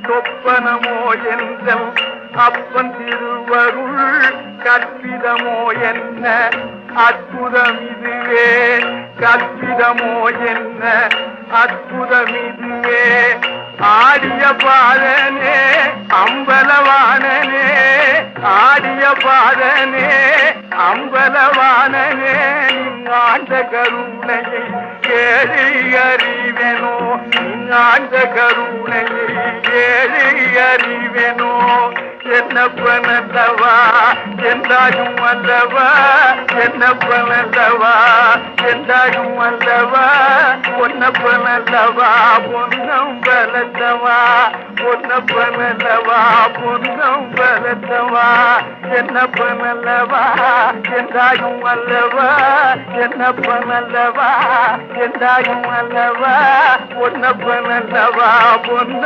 சொப்பனமோ என்றல் அப்பன் திருவருள் கற்பிதமோ என்ன அற்புதம் இதுவே கற்பிதமோ என்ன அற்புதம் இதுவே ஆடிய பாதனே அம்பலவானனே ஆடிய பாதனே அம்பலவானனே நீங்காண்ட கருணையை ஏழை அறிவெனோ நீங்காண்ட கருணையை ஏழை அறிவெனோ என்னப்பனல்லவா என்றாயும் அல்லவா என்னப்பனல்லவா என்றாயும் அல்லவா பொன்னப்பனல்லவா பொன்னம் பலத்தவா பொன்னப்பனல்லவா பொன்னம் பலத்தவா என்னப்பனல்லவா என்றாயும் அல்லவா என்னப்பனல்லவா என்றாயும் அல்லவா பொன்னப்பனல்லவா பொன்னம்